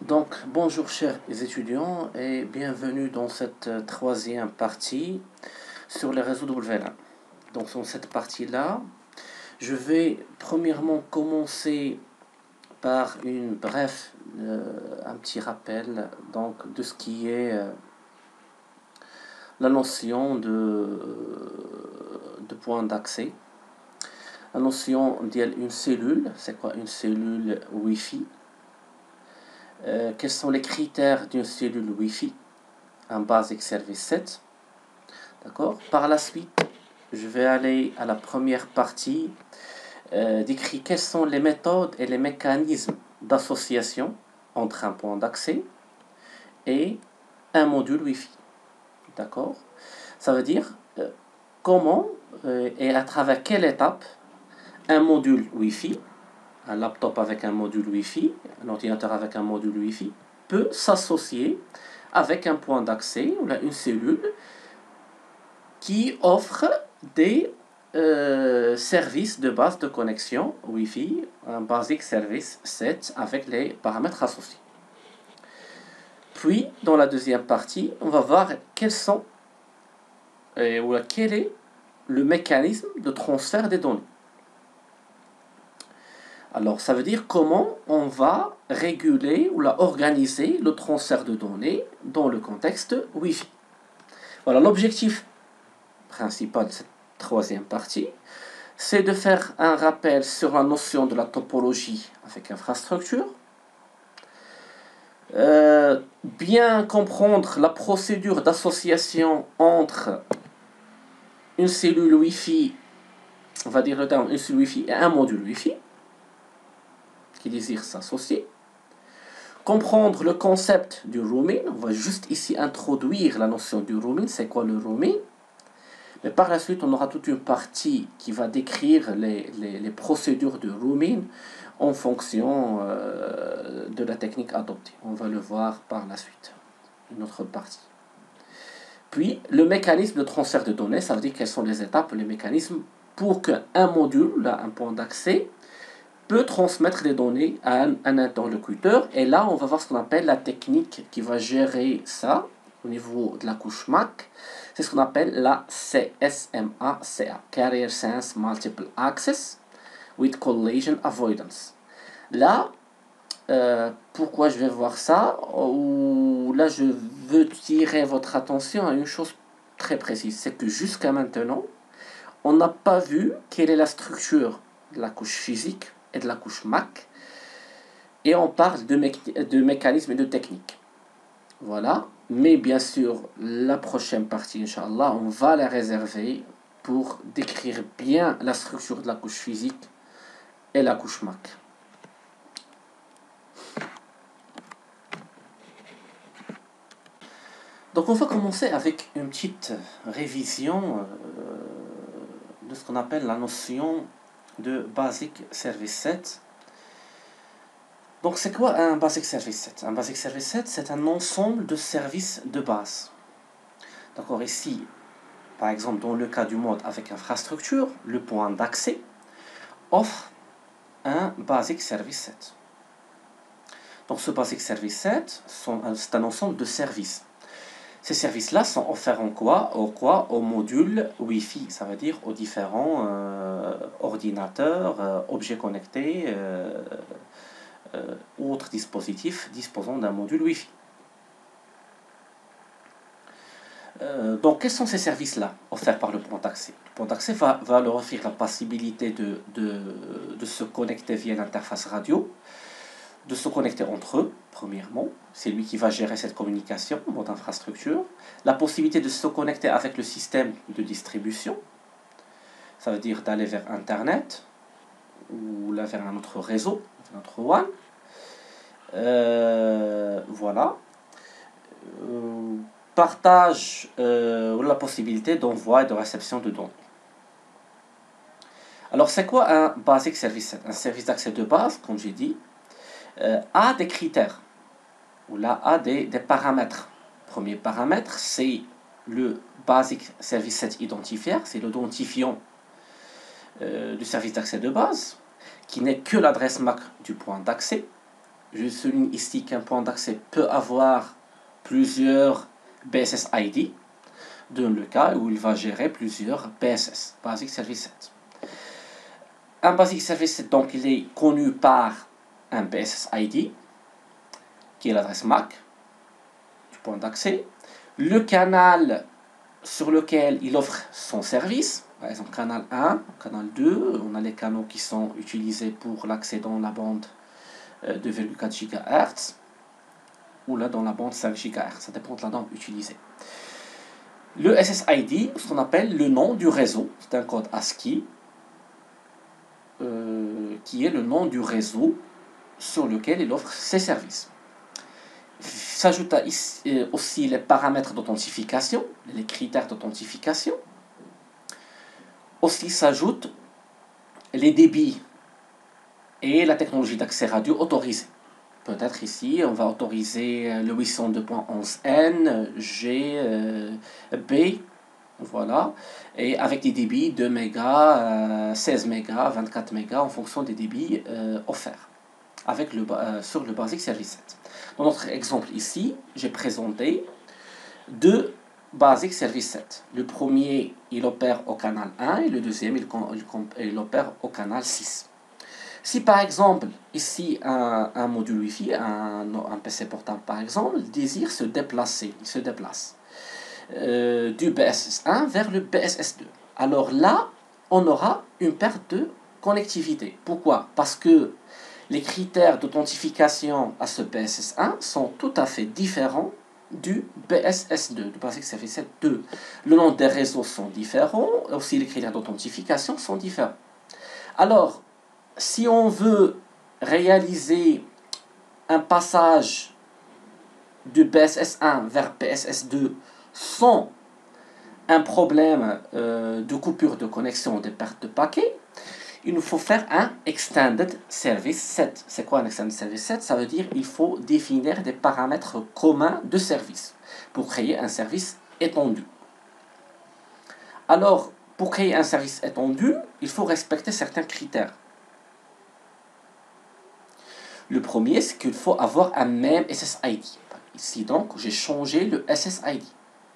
Donc, bonjour chers étudiants et bienvenue dans cette troisième partie sur les réseaux WLAN. Donc, dans cette partie-là, je vais premièrement commencer par un petit rappel donc, de ce qui est la notion de point d'accès. La notion d'une cellule, c'est quoi une cellule Wi-Fi? Quels sont les critères d'une cellule Wi-Fi? Un basic service set. D'accord. Par la suite, je vais aller à la première partie, décrire quelles sont les méthodes et les mécanismes d'association entre un point d'accès et un module Wi-Fi. D'accord. Ça veut dire comment et à travers quelle étape un module Wi-Fi, un laptop avec un module Wi-Fi, un ordinateur avec un module Wi-Fi, peut s'associer avec un point d'accès ou une cellule qui offre des services de base de connexion Wi-Fi, un basic service set avec les paramètres associés. Puis, dans la deuxième partie, on va voir quel est le mécanisme de transfert des données. Alors, ça veut dire comment on va réguler ou organiser le transfert de données dans le contexte Wi-Fi. Voilà, l'objectif principal de cette troisième partie, c'est de faire un rappel sur la notion de la topologie avec infrastructure, bien comprendre la procédure d'association entre une cellule Wi-Fi, on va dire une cellule Wi-Fi et un module Wi-Fi qui désire s'associer, comprendre le concept du roaming. On va juste ici introduire la notion du roaming. C'est quoi le roaming? Mais par la suite, on aura toute une partie qui va décrire les procédures de roaming en fonction de la technique adoptée. On va le voir par la suite, une autre partie. Puis, le mécanisme de transfert de données, ça veut dire quelles sont les étapes, les mécanismes pour qu'un module, un point d'accès, peut transmettre des données à un interlocuteur. Et là, on va voir ce qu'on appelle la technique qui va gérer ça au niveau de la couche MAC. C'est ce qu'on appelle la CSMA-CA, Carrier Sense Multiple Access with Collision Avoidance. Là, pourquoi je vais voir ça? Là, je veux tirer votre attention à une chose très précise. C'est que jusqu'à maintenant, on n'a pas vu quelle est la structure de la couche physique et de la couche MAC. Et on parle de mécanismes et de techniques. Voilà. Mais bien sûr, la prochaine partie, Inch'Allah, on va la réserver pour décrire bien la structure de la couche physique et la couche MAC. Donc on va commencer avec une petite révision de ce qu'on appelle la notion de Basic Service Set. Donc c'est quoi un Basic Service Set? Un Basic Service Set, c'est un ensemble de services de base. D'accord, ici, par exemple, dans le cas du mode avec infrastructure, le point d'accès offre un Basic Service Set. Donc ce Basic Service Set, c'est un ensemble de services. Ces services-là sont offerts en quoi? Au module Wi-Fi, ça veut dire aux différents ordinateurs, objets connectés, ou autres dispositifs disposant d'un module Wi-Fi. Donc, quels sont ces services-là offerts par le point d'accès? Le point d'accès va leur offrir la possibilité de se connecter via l'interface radio, de se connecter entre eux, premièrement. C'est lui qui va gérer cette communication en mode infrastructure. La possibilité de se connecter avec le système de distribution. Ça veut dire d'aller vers Internet ou là vers un autre réseau, un autre WAN. Voilà. Partage la possibilité d'envoi et de réception de données. Alors, c'est quoi un Basic Service Set? Un service d'accès de base, comme j'ai dit, a des critères, ou là a des paramètres. Premier paramètre, c'est le Basic Service Set Identifier, c'est l'identifiant du service d'accès de base, qui n'est que l'adresse MAC du point d'accès. Je souligne ici qu'un point d'accès peut avoir plusieurs BSS ID, dans le cas où il va gérer plusieurs BSS, Basic Service Set. Un Basic Service Set, donc, il est connu par un BSS ID, qui est l'adresse MAC du point d'accès. Le canal sur lequel il offre son service, par exemple canal 1, canal 2, on a les canaux qui sont utilisés pour l'accès dans la bande 2,4 GHz ou là dans la bande 5 GHz, ça dépend de la bande utilisée. Le SSID, ce qu'on appelle le nom du réseau, c'est un code ASCII qui est le nom du réseau sur lequel il offre ses services. S'ajoutent aussi les paramètres d'authentification, les critères d'authentification. Aussi s'ajoutent les débits et la technologie d'accès radio autorisée. Peut-être ici, on va autoriser le 802.11n, G, B, voilà, et avec des débits de mégas, 16 mégas, 24 mégas en fonction des débits offerts sur le Basic Service Set. Dans notre exemple ici, j'ai présenté deux Basic Service Set. Le premier, il opère au canal 1 et le deuxième, il opère au canal 6. Si par exemple, ici, un module Wi-Fi, un PC portable par exemple, désire se déplacer, il se déplace du BSS1 vers le BSS2. Alors là, on aura une perte de connectivité. Pourquoi? Parce que les critères d'authentification à ce BSS1 sont tout à fait différents du BSS2, du Basic Service Set 2. Le nom des réseaux sont différents, aussi les critères d'authentification sont différents. Alors, si on veut réaliser un passage de BSS1 vers BSS2 sans un problème de coupure de connexion ou de perte de paquet, il nous faut faire un Extended Service Set. C'est quoi un Extended Service Set? Ça veut dire qu'il faut définir des paramètres communs de service pour créer un service étendu. Alors, pour créer un service étendu, il faut respecter certains critères. Le premier, c'est qu'il faut avoir un même SSID. Ici, donc, j'ai changé le SSID.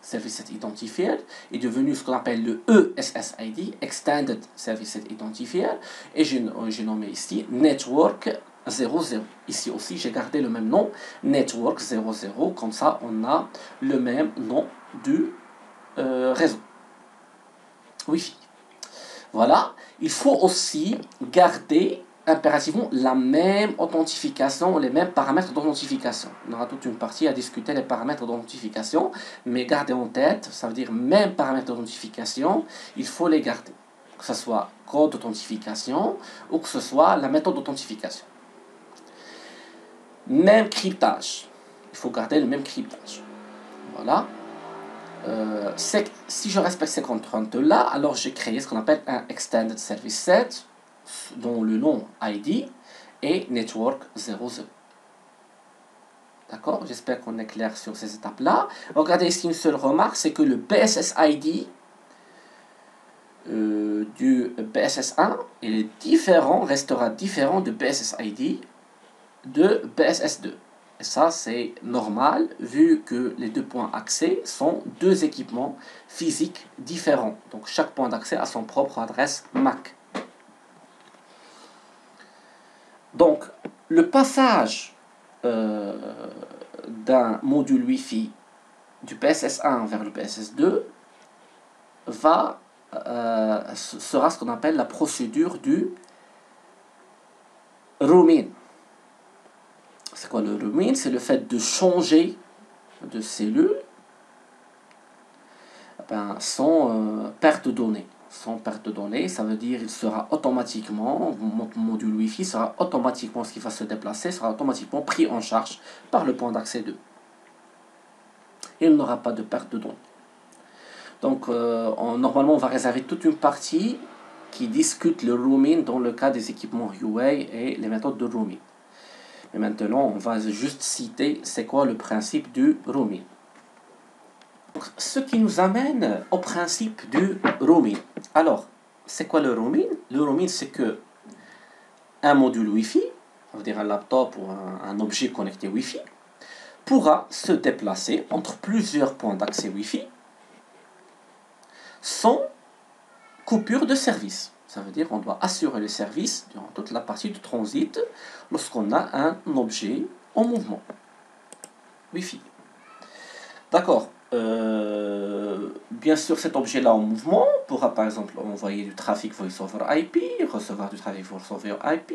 Service Set Identifier est devenu ce qu'on appelle le ESSID, Extended Service Set Identifier, et j'ai nommé ici Network 00. Ici aussi, j'ai gardé le même nom, Network 00, comme ça, on a le même nom du réseau Wi-Fi. Voilà, il faut aussi garder impérativement la même authentification, les mêmes paramètres d'authentification. On aura toute une partie à discuter des paramètres d'authentification, mais gardez en tête, ça veut dire même paramètres d'authentification, il faut les garder. Que ce soit code d'authentification ou que ce soit la méthode d'authentification. Même cryptage, il faut garder le même cryptage. Voilà. Si je respecte ces contraintes-là, alors j'ai créé ce qu'on appelle un Extended Service Set, dont le nom ID est Network 00. D'accord? J'espère qu'on est clair sur ces étapes-là. Regardez ici une seule remarque, c'est que le BSS ID du BSS1 est différent, restera différent de BSS ID de BSS2. Et ça, c'est normal, vu que les deux points accès sont deux équipements physiques différents. Donc, chaque point d'accès a son propre adresse MAC. Donc, le passage d'un module Wi-Fi du PSS1 vers le PSS2 sera ce qu'on appelle la procédure du roaming. C'est quoi le roaming? C'est le fait de changer de cellule sans perte de données. Sans perte de données, ça veut dire il sera automatiquement, votre module Wi-Fi sera automatiquement, ce qui va se déplacer, sera automatiquement pris en charge par le point d'accès 2. Il n'aura pas de perte de données. Donc, normalement, on va réserver toute une partie qui discute le roaming dans le cas des équipements Huawei et les méthodes de roaming. Et maintenant, on va juste citer c'est quoi le principe du roaming. Ce qui nous amène au principe du roaming. Alors, c'est quoi le roaming? Le roaming, c'est que un module Wi-Fi, ça veut dire un laptop ou un objet connecté Wi-Fi, pourra se déplacer entre plusieurs points d'accès Wi-Fi sans coupure de service. Ça veut dire qu'on doit assurer le service durant toute la partie de transit lorsqu'on a un objet en mouvement. Wi-Fi. D'accord. Bien sûr, cet objet-là en mouvement pourra par exemple envoyer du trafic voice over IP, recevoir du trafic voice over IP,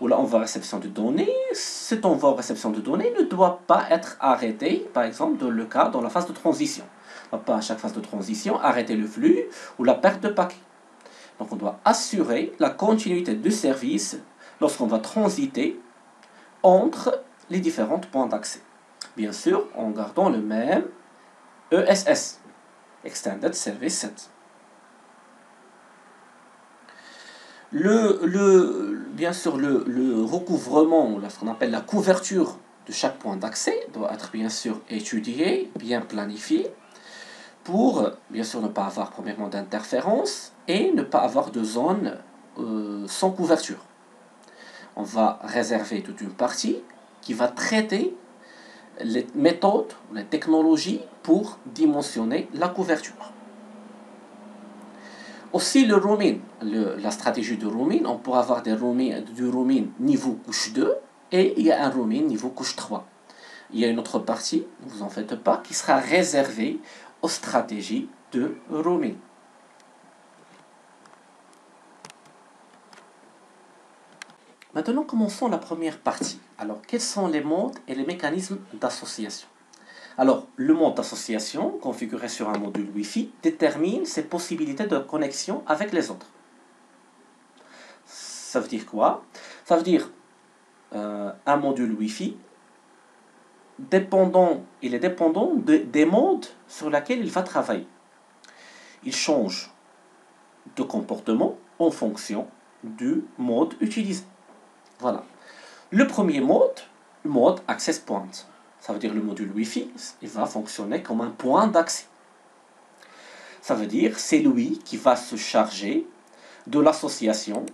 ou l'envoi réception de données. Cet envoi réception de données ne doit pas être arrêté, par exemple, dans le cas dans la phase de transition. On ne doit pas à chaque phase de transition arrêter le flux ou la perte de paquets. Donc on doit assurer la continuité du service lorsqu'on va transiter entre les différents points d'accès. Bien sûr, en gardant le même ESS, Extended Service Set. Bien sûr, le recouvrement, ce qu'on appelle la couverture de chaque point d'accès, doit être bien sûr étudié, bien planifié, pour bien sûr ne pas avoir premièrement d'interférence et ne pas avoir de zone sans couverture. On va réserver toute une partie qui va traiter les méthodes, les technologies pour dimensionner la couverture. Aussi le roaming, la stratégie de roaming, on pourra avoir du roaming niveau couche 2 et il y a un roaming niveau couche 3. Il y a une autre partie, ne vous en faites pas, qui sera réservée aux stratégies de roaming. Maintenant, commençons la première partie. Alors, quels sont les modes et les mécanismes d'association? Alors, le mode d'association, configuré sur un module Wi-Fi, détermine ses possibilités de connexion avec les autres. Ça veut dire quoi? Ça veut dire un module Wi-Fi, il est dépendant des modes sur lesquels il va travailler. Il change de comportement en fonction du mode utilisé. Voilà. Le premier mode, le mode Access Point. Ça veut dire le module Wi-Fi, il va fonctionner comme un point d'accès. Ça veut dire c'est lui qui va se charger de l'association,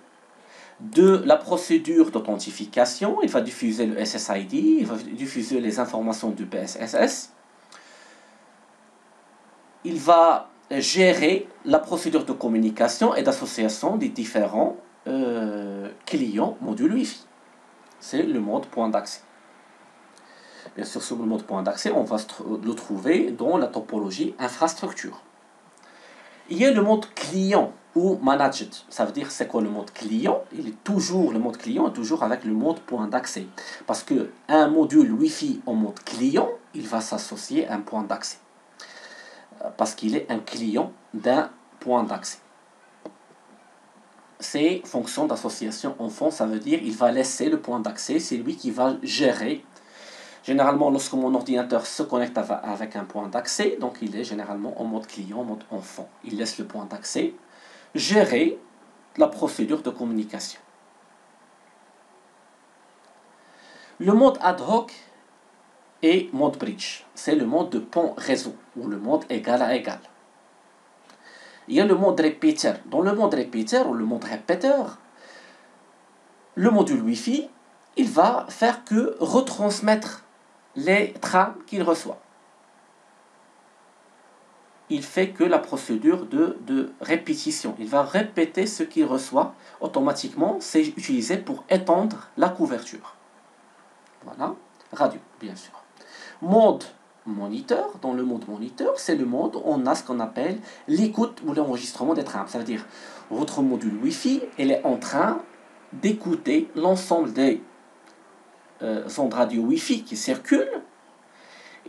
de la procédure d'authentification. Il va diffuser le SSID, il va diffuser les informations du PSSS. Il va gérer la procédure de communication et d'association des différents clients modules Wi-Fi. C'est le mode point d'accès. Bien sûr, sur le mode point d'accès, on va le trouver dans la topologie infrastructure. Il y a le mode client ou managed. Ça veut dire c'est quoi le mode client? Le mode client est toujours avec le mode point d'accès. Parce qu'un module Wi-Fi en mode client, il va s'associer à un point d'accès. Parce qu'il est un client d'un point d'accès. Ces fonctions d'association en fond, ça veut dire qu'il va laisser le point d'accès, c'est lui qui va gérer. Généralement, lorsque mon ordinateur se connecte avec un point d'accès, donc il est généralement en mode client, en mode enfant. Il laisse le point d'accès gérer la procédure de communication. Le mode ad hoc et mode bridge, c'est le mode de pont réseau, ou le mode égal à égal. Il y a le mode repeater. Dans le mode repeater, ou le mode répéteur, le module Wi-Fi, il va faire que retransmettre les trames qu'il reçoit. Il fait que la procédure de répétition. Il va répéter ce qu'il reçoit automatiquement. C'est utilisé pour étendre la couverture. Voilà. Radio, bien sûr. Mode moniteur. Dans le mode moniteur, c'est le mode où on a ce qu'on appelle l'écoute ou l'enregistrement des trames. Ça veut dire, votre module Wi-Fi, il est en train d'écouter l'ensemble des ondes radio Wi-Fi qui circulent.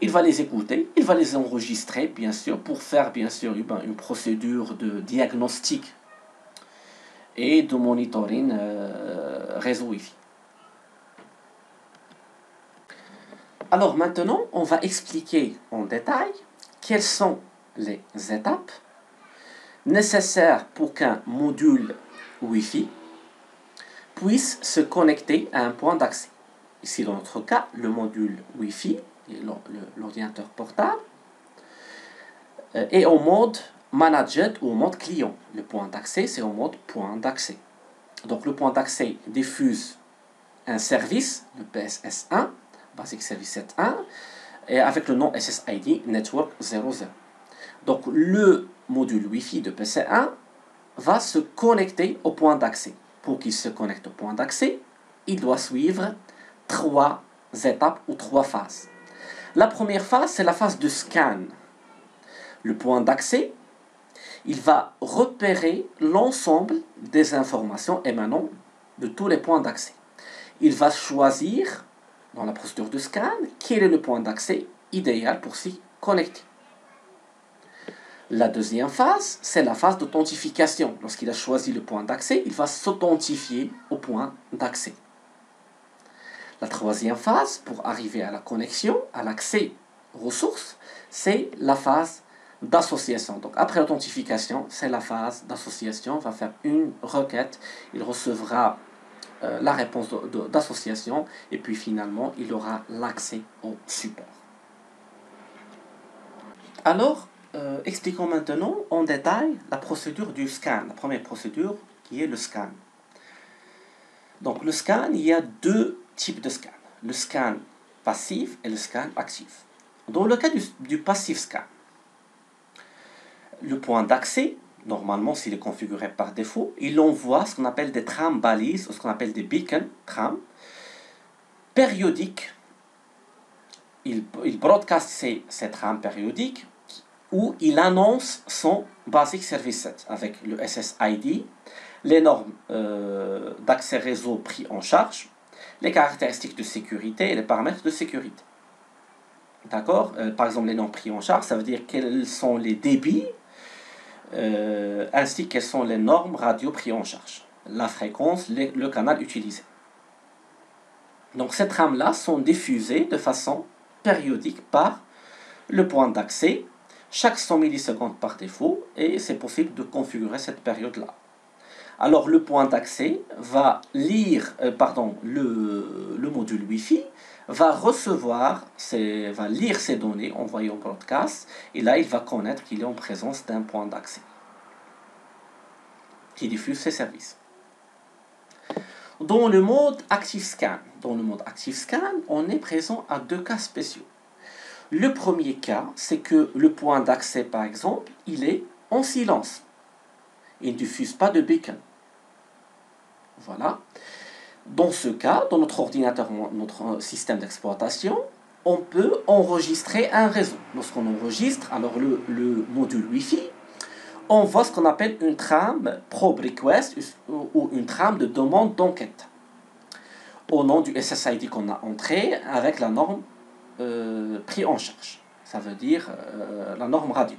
Il va les écouter, il va les enregistrer, bien sûr, pour faire, bien sûr, une procédure de diagnostic et de monitoring réseau Wi-Fi. Alors maintenant, on va expliquer en détail quelles sont les étapes nécessaires pour qu'un module Wi-Fi puisse se connecter à un point d'accès. Ici, dans notre cas, le module Wi-Fi, l'ordinateur portable, est en mode managed ou en mode client. Le point d'accès, c'est en mode point d'accès. Donc le point d'accès diffuse un service, le BSS1, Basic Service Set 1, et avec le nom SSID Network 00. Donc le module Wi-Fi de PC1 va se connecter au point d'accès. Pour qu'il se connecte au point d'accès, il doit suivre 3 étapes ou 3 phases. La première phase, c'est la phase de scan. Le point d'accès, il va repérer l'ensemble des informations émanant de tous les points d'accès. Il va choisir, dans la procédure de scan, quel est le point d'accès idéal pour s'y connecter. La deuxième phase, c'est la phase d'authentification. Lorsqu'il a choisi le point d'accès, il va s'authentifier au point d'accès. La troisième phase, pour arriver à la connexion, à l'accès aux ressources, c'est la phase d'association. Donc après l'authentification, c'est la phase d'association. Il va faire une requête, il recevra la réponse d'association et puis finalement, il aura l'accès au support. Alors, expliquons maintenant en détail la procédure du scan. La première procédure qui est le scan. Donc le scan, il y a 2 types de scan. Le scan passif et le scan actif. Dans le cas du passif scan, le point d'accès, normalement s'il est configuré par défaut, il envoie ce qu'on appelle des trames balises, ou ce qu'on appelle des beacons, trames, périodiques. Il broadcast ces trames périodiques où il annonce son Basic Service Set avec le SSID, les normes d'accès réseau pris en charge, les caractéristiques de sécurité et les paramètres de sécurité. D'accord? Par exemple, les normes pris en charge, ça veut dire quels sont les débits, ainsi que quelles sont les normes radio pris en charge, la fréquence, le canal utilisé. Donc ces trames-là sont diffusées de façon périodique par le point d'accès, chaque 100 millisecondes par défaut, et c'est possible de configurer cette période-là. Alors le point d'accès va lire, le module Wi-Fi va lire ces données envoyées en broadcast, et là il va connaître qu'il est en présence d'un point d'accès qui diffuse ses services. Dans le mode Active Scan, on est présent à 2 cas spéciaux. Le premier cas, c'est que le point d'accès, par exemple, il est en silence. Il ne diffuse pas de beacon. Voilà. Dans ce cas, dans notre ordinateur, notre système d'exploitation, on peut enregistrer un réseau. Lorsqu'on enregistre, alors le module Wi-Fi, on voit ce qu'on appelle une trame probe request ou une trame de demande d'enquête au nom du SSID qu'on a entré avec la norme pris en charge. Ça veut dire la norme radio.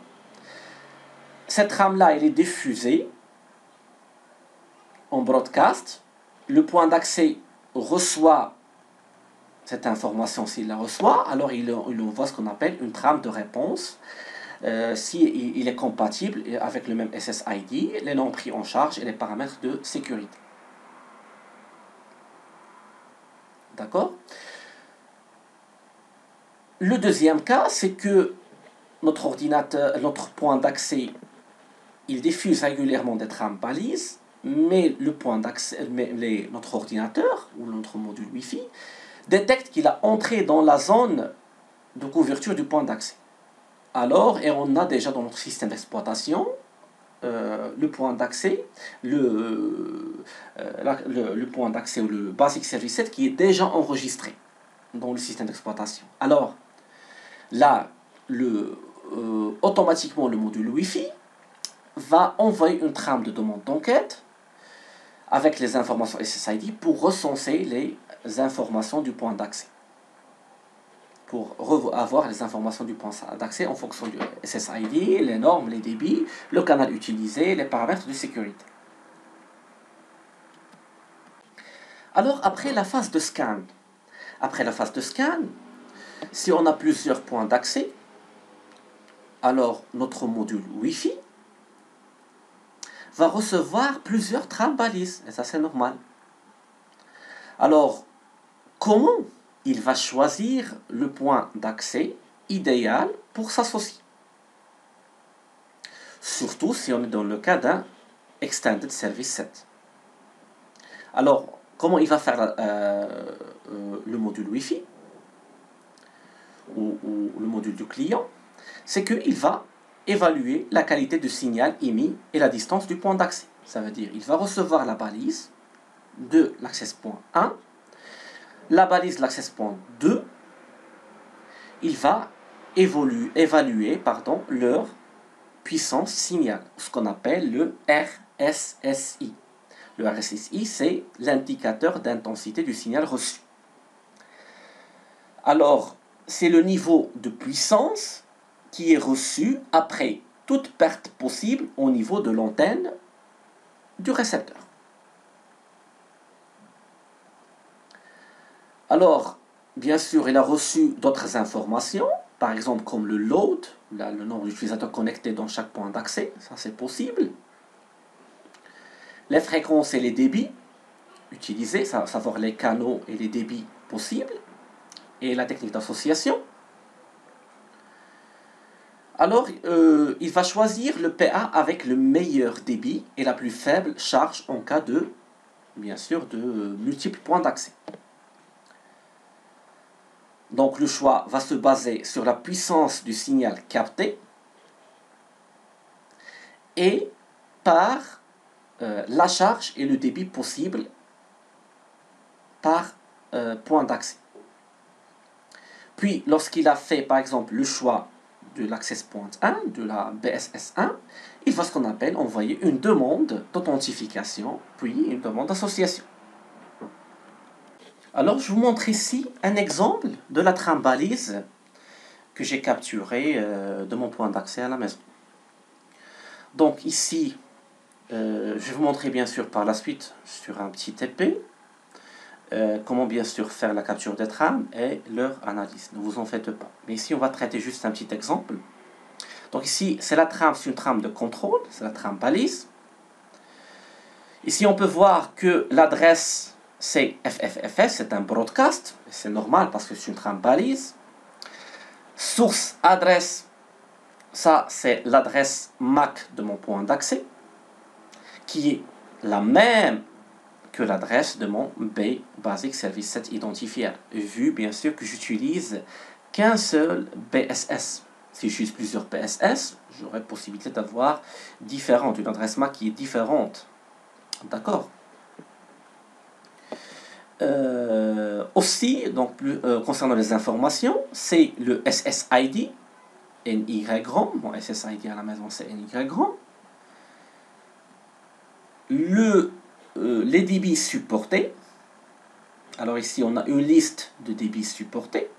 Cette trame-là, elle est diffusée en broadcast. Le point d'accès reçoit cette information. S'il la reçoit, alors il envoie ce qu'on appelle une trame de réponse. S'il est compatible avec le même SSID, les noms pris en charge et les paramètres de sécurité. D'accord? Le deuxième cas, c'est que notre ordinateur, notre point d'accès, il diffuse régulièrement des trames balises, mais le point d'accès, notre ordinateur ou notre module Wi-Fi détecte qu'il a entré dans la zone de couverture du point d'accès. Alors, et on a déjà dans notre système d'exploitation le point d'accès, le point d'accès ou le Basic Service Set qui est déjà enregistré dans le système d'exploitation. Alors, là, automatiquement, le module Wi-Fi va envoyer une trame de demande d'enquête avec les informations SSID pour recenser les informations du point d'accès. Pour avoir les informations du point d'accès en fonction du SSID, les normes, les débits, le canal utilisé, les paramètres de sécurité. Alors, après la phase de scan, si on a plusieurs points d'accès, alors notre module Wi-Fi va recevoir plusieurs trames balises, et ça c'est normal. Alors, comment il va choisir le point d'accès idéal pour s'associer? Surtout si on est dans le cas d'un Extended Service Set. Alors, comment il va faire le module Wi-Fi ou le module du client? C'est qu'il va évaluer la qualité du signal émis et la distance du point d'accès. Ça veut dire qu'il va recevoir la balise de l'access point 1, la balise de l'access point 2, il va évaluer leur puissance signal, ce qu'on appelle le RSSI. Le RSSI, c'est l'indicateur d'intensité du signal reçu. Alors, c'est le niveau de puissance qui est reçu après toute perte possible au niveau de l'antenne du récepteur. Alors, bien sûr, il a reçu d'autres informations, par exemple comme le load, le nombre d'utilisateurs connectés dans chaque point d'accès, ça c'est possible. Les fréquences et les débits utilisés, savoir les canaux et les débits possibles, et la technique d'association. Alors, il va choisir le PA avec le meilleur débit et la plus faible charge en cas de, bien sûr, de multiples points d'accès. Donc, le choix va se baser sur la puissance du signal capté et par la charge et le débit possible par point d'accès. Puis, lorsqu'il a fait, par exemple, le choix de l'access point 1, de la BSS 1, il va ce qu'on appelle envoyer une demande d'authentification, puis une demande d'association. Alors, je vous montre ici un exemple de la trame balise que j'ai capturée de mon point d'accès à la maison. Donc ici, je vais vous montrer bien sûr par la suite sur un petit TP comment bien sûr faire la capture des trames et leur analyse. Ne vous en faites pas. Mais ici, on va traiter juste un petit exemple. Donc ici, c'est la trame, c'est une trame de contrôle, c'est la trame balise. Ici, on peut voir que l'adresse, c'est FFFS, c'est un broadcast. C'est normal parce que c'est une trame balise. Source, adresse, ça, c'est l'adresse MAC de mon point d'accès, qui est la même que l'adresse de mon B Basic Service Set Identifier, vu bien sûr que j'utilise qu'un seul BSS. Si j'utilise plusieurs BSS, j'aurai possibilité d'avoir une adresse MAC qui est différente. D'accord. Aussi, donc, concernant les informations, c'est le SSID, NY grand. Mon SSID à la maison, c'est NY grand. Les débits supportés. Alors ici, on a une liste de débits supportés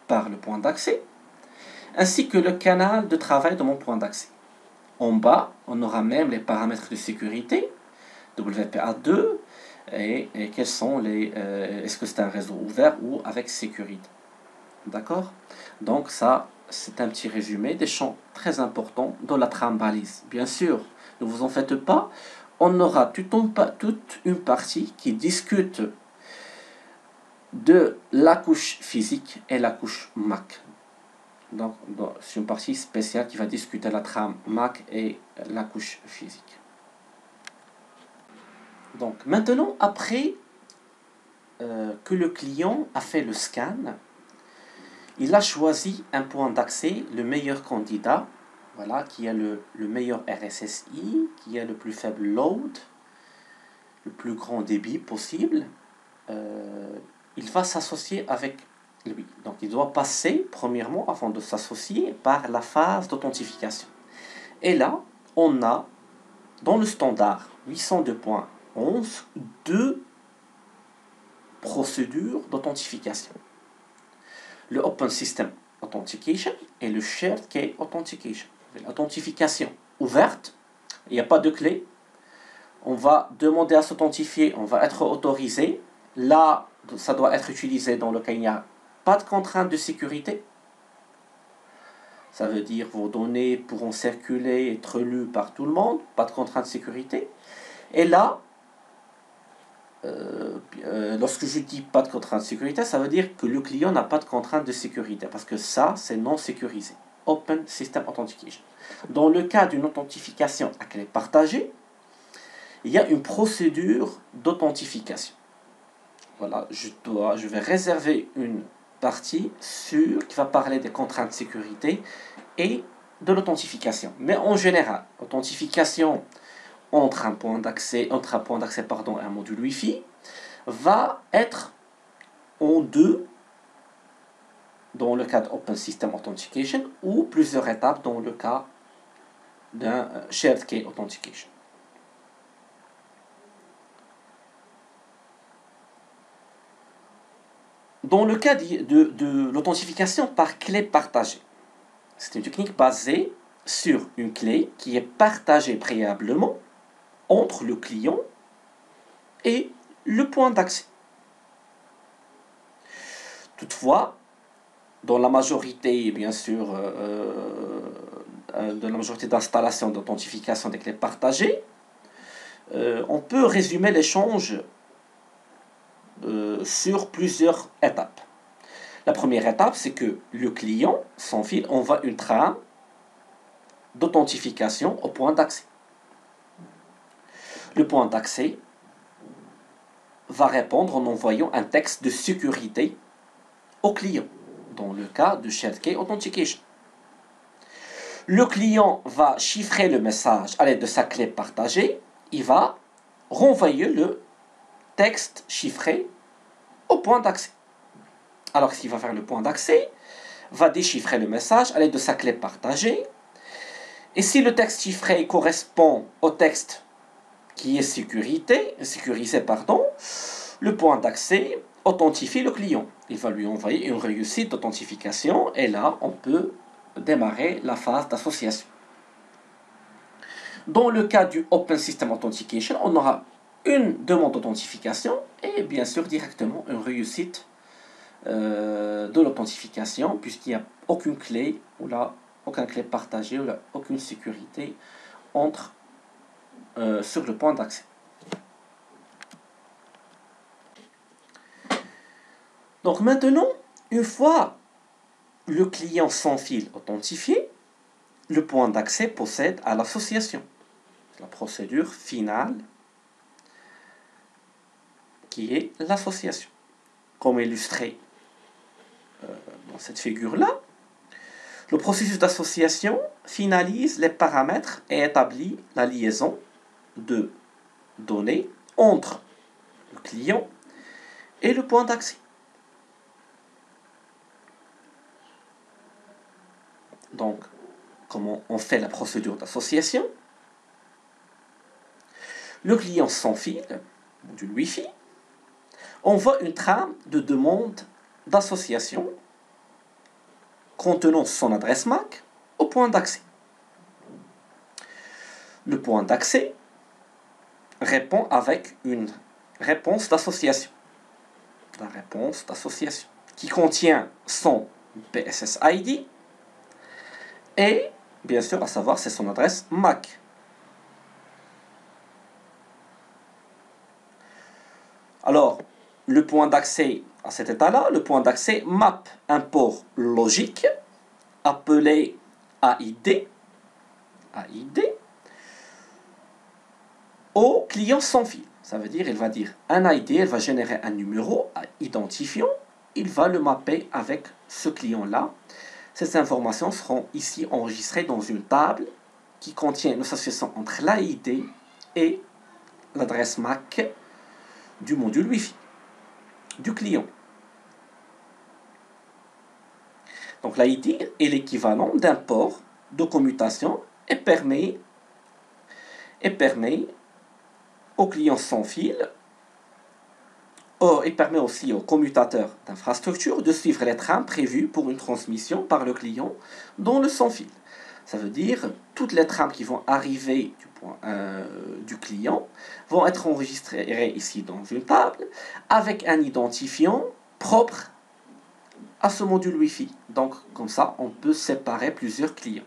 par le point d'accès, ainsi que le canal de travail de mon point d'accès. En bas, on aura même les paramètres de sécurité, WPA2, et quels sont les... est-ce que c'est un réseau ouvert ou avec sécurité. D'accord? Donc ça, c'est un petit résumé des champs très importants dans la trame balise. Bien sûr, ne vous en faites pas, on aura toute une partie qui discute de la couche physique et la couche MAC. Donc, c'est une partie spéciale qui va discuter la trame MAC et la couche physique. Donc, maintenant, après que le client a fait le scan, il a choisi un point d'accès, le meilleur candidat, voilà, qui a le meilleur RSSI, qui a le plus faible load, le plus grand débit possible. Il va s'associer avec lui. Donc il doit passer, premièrement, avant de s'associer, par la phase d'authentification. Et là, on a, dans le standard 802.11, deux procédures d'authentification. Le Open System Authentication et le Shared Key Authentication. L'authentification ouverte, il n'y a pas de clé. On va demander à s'authentifier, on va être autorisé. Là, ça doit être utilisé dans le cas où il n'y a pas de contrainte de sécurité. Ça veut dire vos données pourront circuler, être lues par tout le monde, pas de contrainte de sécurité. Et là, lorsque je dis pas de contrainte de sécurité, ça veut dire que le client n'a pas de contrainte de sécurité, parce que ça, c'est non sécurisé. Open System Authentication. Dans le cas d'une authentification à clé partagée, il y a une procédure d'authentification. voilà, je vais réserver une partie qui va parler des contraintes de sécurité et de l'authentification. Mais en général, l'authentification entre un point d'accès pardon, et un module Wi-Fi va être en deux dans le cas d'Open System Authentication ou plusieurs étapes dans le cas d'un Shared Key Authentication. Dans le cas de l'authentification par clé partagée, c'est une technique basée sur une clé qui est partagée préalablement entre le client et le point d'accès. Toutefois, dans la majorité, bien sûr, de la majorité d'installations d'authentification des clés partagées, on peut résumer l'échange sur plusieurs étapes. La première étape, c'est que le client, sans fil, envoie une trame d'authentification au point d'accès. Le point d'accès va répondre en envoyant un texte de sécurité au client, dans le cas de Shared Key Authentication. Le client va chiffrer le message à l'aide de sa clé partagée. Il va renvoyer le texte chiffré au point d'accès. Alors, ce qu'il va faire le point d'accès, va déchiffrer le message à l'aide de sa clé partagée. Et si le texte chiffré correspond au texte qui est sécurisé, le point d'accès authentifie le client. Il va lui envoyer une réussite d'authentification et là, on peut démarrer la phase d'association. Dans le cas du Open System Authentication, on aura une demande d'authentification et bien sûr directement une réussite de l'authentification puisqu'il n'y a aucune clé ou là, aucune clé partagée ou là, aucune sécurité sur le point d'accès. Donc maintenant, une fois le client sans fil authentifié, le point d'accès procède à l'association. La procédure finale qui est l'association. Comme illustré dans cette figure-là, le processus d'association finalise les paramètres et établit la liaison de données entre le client et le point d'accès. Donc, comment on fait la procédure d'association? Le client sans fil, du Wi-Fi, envoie une trame de demande d'association contenant son adresse MAC au point d'accès. Le point d'accès répond avec une réponse d'association. La réponse d'association qui contient son PSS ID et, bien sûr, à savoir, c'est son adresse MAC. Alors, le point d'accès à cet état-là, le point d'accès map un port logique appelé AID au client sans fil. Ça veut dire, il va dire un ID, il va générer un numéro identifiant, il va le mapper avec ce client-là. Ces informations seront ici enregistrées dans une table qui contient une association entre l'AID et l'adresse MAC du module Wi-Fi du client. Donc l'ID est l'équivalent d'un port de commutation et permet au client sans fil et permet aussi au commutateur d'infrastructure de suivre les trames prévues pour une transmission par le client dans le sans fil. Ça veut dire toutes les trames qui vont arriver du client vont être enregistrées ici dans une table avec un identifiant propre à ce module Wi-Fi. Donc comme ça, on peut séparer plusieurs clients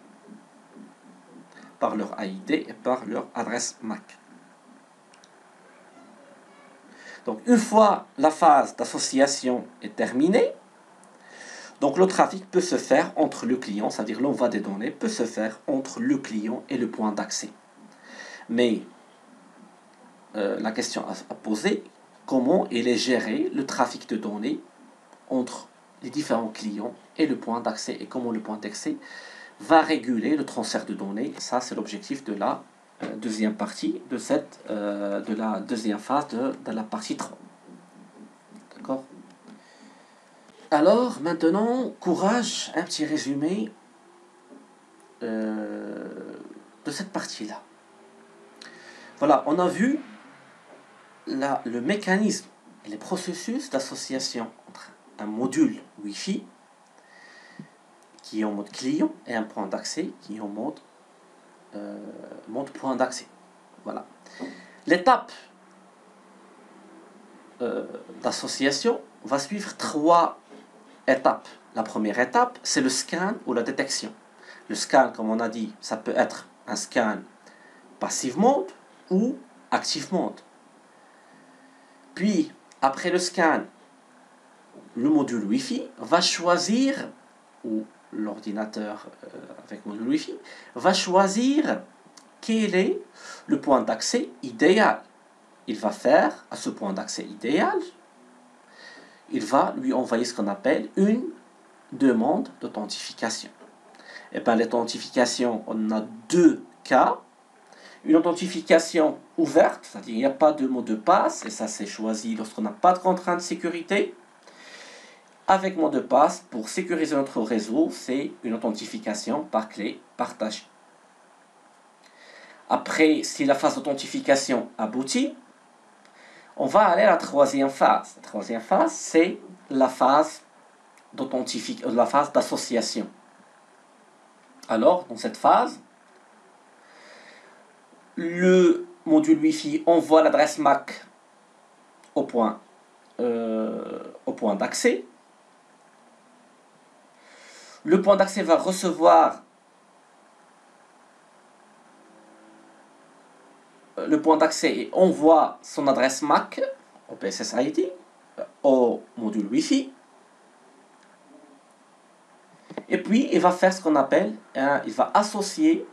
par leur ID et par leur adresse MAC. Donc une fois la phase d'association est terminée, donc le trafic peut se faire entre le client, c'est-à-dire l'envoi des données peut se faire entre le client et le point d'accès. Mais la question à poser, comment il est géré le trafic de données entre les différents clients et le point d'accès, et comment le point d'accès va réguler le transfert de données. Ça, c'est l'objectif de la deuxième partie de la deuxième phase de la partie 3. D'accord? Alors, maintenant, courage, un petit résumé de cette partie-là. Voilà, on a vu le mécanisme et les processus d'association entre un module Wi-Fi qui est en mode client et un point d'accès qui est en mode point d'accès. Voilà. L'étape d'association va suivre 3 étapes. La première étape, c'est le scan ou la détection. Le scan, comme on a dit, ça peut être un scan passive mode ou active mode. Puis, après le scan, le module Wi-Fi va choisir, ou l'ordinateur avec module Wi-Fi, va choisir quel est le point d'accès idéal. Il va faire à ce point d'accès idéal, il va lui envoyer ce qu'on appelle une demande d'authentification. Et bien l'authentification, on a 2 cas. Une authentification ouverte, c'est-à-dire il n'y a pas de mot de passe, et ça c'est choisi lorsqu'on n'a pas de contrainte de sécurité. Avec mot de passe, pour sécuriser notre réseau, c'est une authentification par clé partagée. Après, si la phase d'authentification aboutit, on va aller à la troisième phase. La troisième phase, c'est la phase d'association. Alors, dans cette phase, le module Wi-Fi envoie l'adresse MAC au point d'accès. Le point d'accès va recevoir le point d'accès et envoie son adresse MAC au PSSID, au module Wi-Fi. Et puis, il va faire ce qu'on appelle, il va associer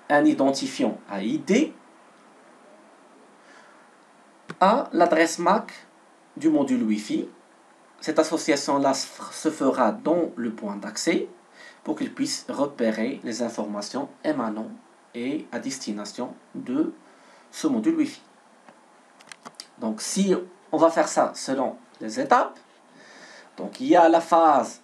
un identifiant ID à l'adresse MAC du module Wi-Fi. Cette association-là se fera dans le point d'accès pour qu'il puisse repérer les informations émanant et à destination de ce module Wi-Fi. Donc, si on va faire ça selon les étapes, donc il y a la phase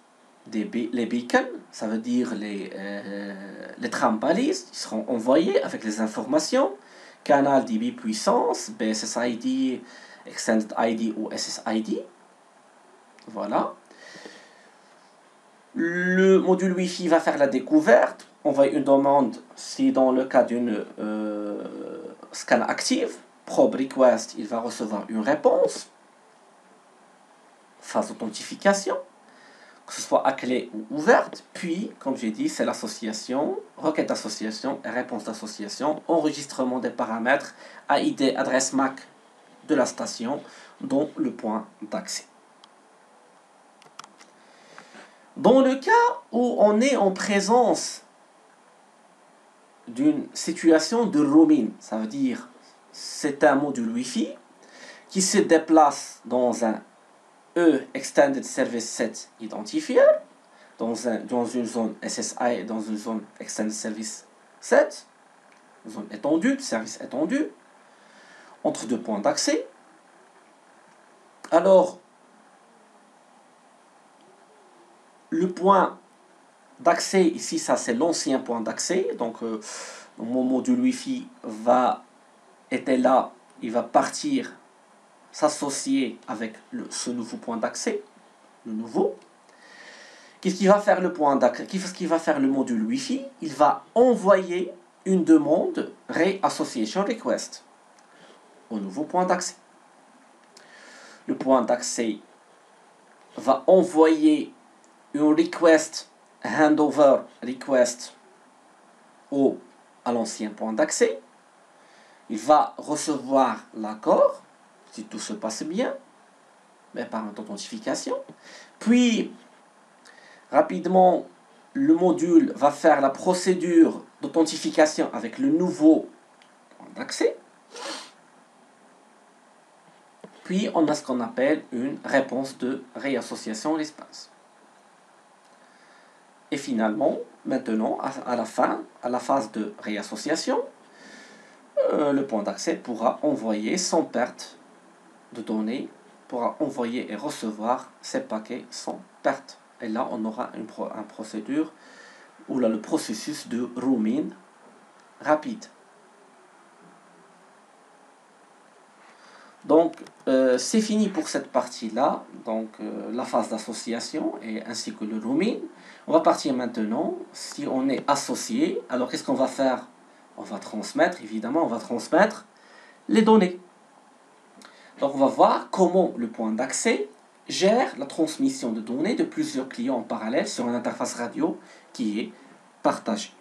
les beacons, ça veut dire les trames balises qui seront envoyées avec les informations, canal DB puissance, BSSID, Extended ID ou SSID. Voilà. Le module Wi-Fi va faire la découverte, envoyer une demande si dans le cas d'une scan active, probe request, il va recevoir une réponse, phase d'authentification, que ce soit à clé ou ouverte, puis, comme j'ai dit, c'est l'association, requête d'association et réponse d'association, enregistrement des paramètres, ID, adresse MAC de la station, dont le point d'accès. Dans le cas où on est en présence d'une situation de roaming, ça veut dire c'est un module Wi-Fi qui se déplace dans un Extended Service Set identifier, dans une zone SSI, dans une zone Extended Service Set, zone étendue, service étendu, entre 2 points d'accès. Alors, le point d'accès, ici, ça c'est l'ancien point d'accès, donc mon module Wi-Fi était là, il va partir s'associer avec ce nouveau point d'accès, le nouveau. Qu'est-ce qu'il va faire le point d'accès? Qu'est-ce qu'il va faire le module Wi-Fi? Il va envoyer une demande Reassociation Request au nouveau point d'accès. Le point d'accès va envoyer une request, handover request à l'ancien point d'accès. Il va recevoir l'accord, si tout se passe bien, mais par une authentification. Puis, rapidement, le module va faire la procédure d'authentification avec le nouveau point d'accès. Puis on a ce qu'on appelle une réponse de réassociation à l'espace. Et finalement, maintenant, à la fin, à la phase de réassociation, le point d'accès pourra envoyer sans perte de données, pourra envoyer et recevoir ces paquets sans perte. Et là, on aura une procédure ou là le processus de roaming rapide. Donc, c'est fini pour cette partie-là, donc la phase d'association et ainsi que le roaming. On va partir maintenant, si on est associé, alors qu'est-ce qu'on va faire? On va transmettre, évidemment, on va transmettre les données. Donc, on va voir comment le point d'accès gère la transmission de données de plusieurs clients en parallèle sur une interface radio qui est partagée.